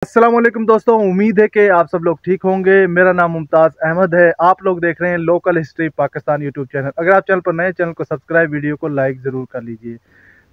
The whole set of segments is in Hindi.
अस्सलाम वालेकुम दोस्तों, उम्मीद है कि आप सब लोग ठीक होंगे। मेरा नाम मुमताज़ अहमद है। आप लोग देख रहे हैं local history Pakistan YouTube channel. अगर आप चैनल पर नए, चैनल को सब्सक्राइब, वीडियो को लाइक ज़रूर कर लीजिए।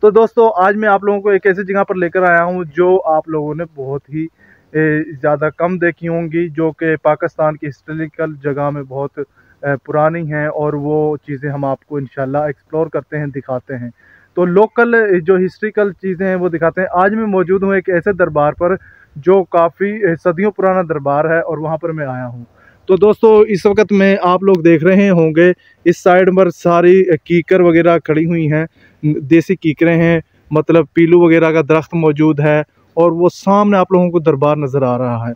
तो दोस्तों, आज मैं आप लोगों को एक ऐसी जगह पर लेकर आया हूं जो आप लोगों ने बहुत ही ज़्यादा कम देखी होंगी, जो कि पाकिस्तान की हिस्टोरिकल जगह में बहुत पुरानी हैं, और वो चीज़ें हम आपको इंशाल्लाह एक्सप्लोर करते हैं, दिखाते हैं। तो लोकल जो हिस्ट्रिकल चीज़ें हैं वो दिखाते हैं। आज मैं मौजूद हूँ एक ऐसे दरबार पर जो काफ़ी सदियों पुराना दरबार है, और वहाँ पर मैं आया हूँ। तो दोस्तों, इस वक्त में आप लोग देख रहे होंगे इस साइड पर सारी कीकर वगैरह खड़ी हुई हैं, देसी कीकरें हैं, मतलब पीलू वगैरह का दरख्त मौजूद है, और वो सामने आप लोगों को दरबार नज़र आ रहा है।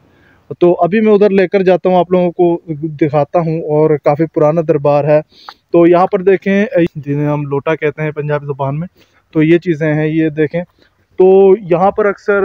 तो अभी मैं उधर लेकर जाता हूँ, आप लोगों को दिखाता हूँ, और काफ़ी पुराना दरबार है। तो यहाँ पर देखें, जिन्हें हम लोटा कहते हैं पंजाबी ज़ुबान में, तो ये चीज़ें हैं, ये देखें। तो यहाँ पर अक्सर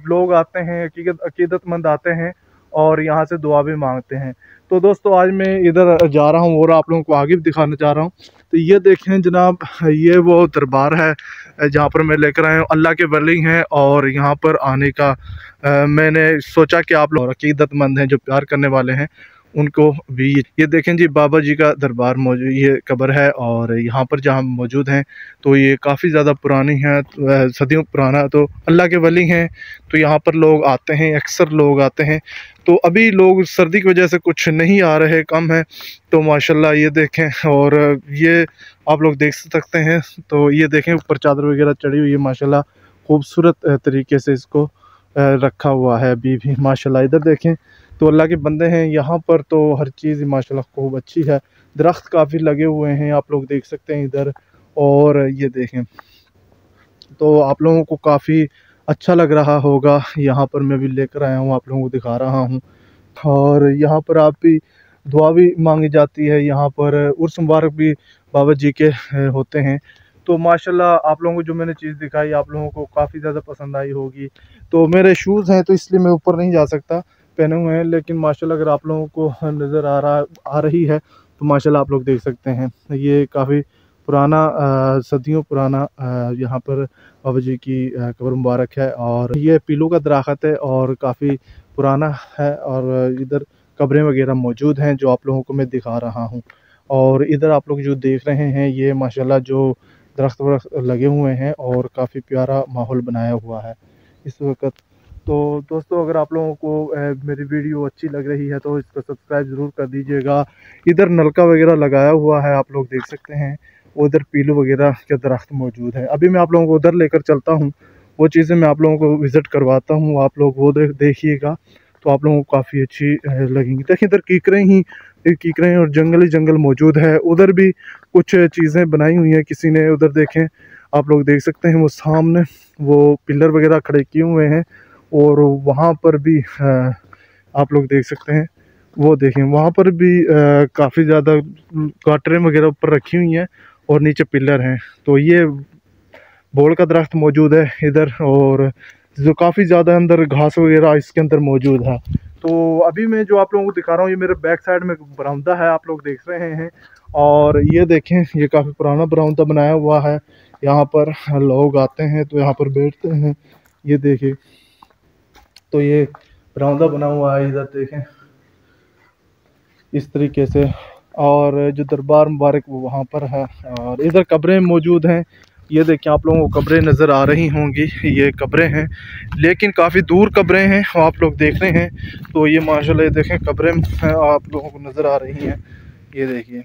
लोग आते हैं, अकीदतमंद आते हैं, और यहाँ से दुआ भी मांगते हैं। तो दोस्तों, आज मैं इधर जा रहा हूँ और आप लोगों को आगे भी दिखाना चाह रहा हूँ। तो ये देखें जनाब, ये वो दरबार है जहाँ पर मैं लेकर आया हूँ। अल्लाह के वली हैं, और यहाँ पर आने का मैंने सोचा कि आप लोग अकीदतमंद हैं, जो प्यार करने वाले हैं, उनको भी। ये देखें जी, बाबा जी का दरबार मौजूद, ये कब्र है, और यहाँ पर जहाँ मौजूद हैं, तो ये काफ़ी ज़्यादा पुरानी है, सदियों पुराना। तो अल्लाह के वली हैं, तो यहाँ पर लोग आते हैं, अक्सर लोग आते हैं। तो अभी लोग सर्दी की वजह से कुछ नहीं आ रहे, कम है। तो माशाल्लाह ये देखें, और ये आप लोग देख सकते हैं। तो ये देखें, ऊपर चादर वगैरह चढ़ी हुई है, माशाल्लाह खूबसूरत तरीके से इसको रखा हुआ है अभी भी, माशाल्लाह। इधर देखें, तो अल्लाह के बंदे हैं यहाँ पर, तो हर चीज़ माशाल्लाह खूब अच्छी है। दरख्त काफ़ी लगे हुए हैं, आप लोग देख सकते हैं इधर। और ये देखें, तो आप लोगों को काफ़ी अच्छा लग रहा होगा। यहाँ पर मैं भी लेकर आया हूँ, आप लोगों को दिखा रहा हूँ। और यहाँ पर आप भी दुआ भी मांगी जाती है। यहाँ पर उर्स मुबारक भी बाबा जी के होते हैं। तो माशाल्लाह, आप लोगों को जो मैंने चीज़ दिखाई, आप लोगों को काफ़ी ज़्यादा पसंद आई होगी। तो मेरे शूज़ हैं, तो इसलिए मैं ऊपर नहीं जा सकता, पहने हुए हैं। लेकिन माशाल्लाह, अगर आप लोगों को नज़र आ रही है, तो माशाल्लाह आप लोग देख सकते हैं। ये काफ़ी पुराना, सदियों पुराना यहाँ पर बाबा जी की कब्र मुबारक है। और ये पीलू का दरख्त है, और काफ़ी पुराना है। और इधर कब्रें वगैरह मौजूद हैं, जो आप लोगों को मैं दिखा रहा हूँ। और इधर आप लोग जो देख रहे हैं, ये माशाल्लाह जो दरख्त वरख्त लगे हुए हैं, और काफ़ी प्यारा माहौल बनाया हुआ है इस वक्त। तो दोस्तों, अगर आप लोगों को मेरी वीडियो अच्छी लग रही है, तो इसको सब्सक्राइब ज़रूर कर दीजिएगा। इधर नलका वगैरह लगाया हुआ है, आप लोग देख सकते हैं। उधर पीलू वगैरह के दरख्त मौजूद है। अभी मैं आप लोगों को उधर लेकर चलता हूँ, वो चीज़ें मैं आप लोगों को विज़िट करवाता हूँ। आप लोग वो देखिएगा, तो आप लोगों को काफ़ी अच्छी लगेंगी। देखिए, इधर कीकरें और जंगल ही जंगल मौजूद है। उधर भी कुछ चीज़ें बनाई हुई हैं किसी ने, उधर देखें, आप लोग देख सकते हैं। वो सामने वो पिलर वगैरह खड़े किए हुए हैं, और वहाँ पर भी आप लोग देख सकते हैं। वो देखें, वहाँ पर भी काफ़ी ज़्यादा गाटरें वगैरह ऊपर रखी हुई हैं, और नीचे पिलर हैं। तो ये बोल का दरख्त मौजूद है इधर, और जो काफ़ी ज़्यादा अंदर घास वगैरह इसके अंदर मौजूद है। तो अभी मैं जो आप लोगों को दिखा रहा हूँ, ये मेरे बैक साइड में बरामदा है, आप लोग देख रहे हैं। और ये देखें, ये काफ़ी पुराना बरामदा बनाया हुआ है। यहाँ पर लोग आते हैं, तो यहाँ पर बैठते हैं। ये देखिए, तो ये बरामदा बना हुआ है, इधर देखें इस तरीके से। और जो दरबार मुबारक वो वहाँ पर है, और इधर कब्रें मौजूद हैं। ये देखिए, आप लोगों को कब्रें नज़र आ रही होंगी, ये कब्रें हैं, लेकिन काफ़ी दूर कब्रें हैं, आप लोग देख रहे हैं। तो ये माशाल्लाह, ये देखें, कब्रें आप लोगों को नज़र आ रही हैं। ये देखिए,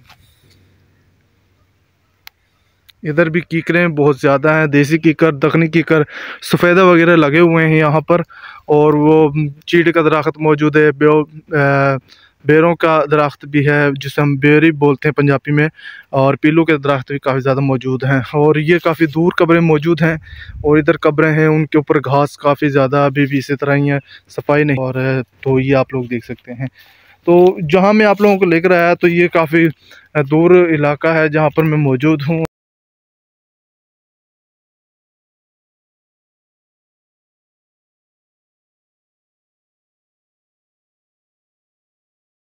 इधर भी कीकरें बहुत ज़्यादा हैं, देसी कीकर, दखनी कीकर, सफ़ेदा वगैरह लगे हुए हैं यहाँ पर। और वो चीड़ का दरख्त मौजूद है, बेरों का दरख्त भी है, जिसे हम बेरी बोलते हैं पंजाबी में। और पीलू के दरख्त भी काफ़ी ज़्यादा मौजूद हैं। और ये काफ़ी दूर कब्रें मौजूद हैं, और इधर कब्रें हैं, उनके ऊपर घास काफ़ी ज़्यादा अभी भी इसी तरह ही है, सफाई नहीं। और तो ये आप लोग देख सकते हैं। तो जहाँ मैं आप लोगों को लेकर आया, तो ये काफ़ी दूर इलाका है जहाँ पर मैं मौजूद हूँ।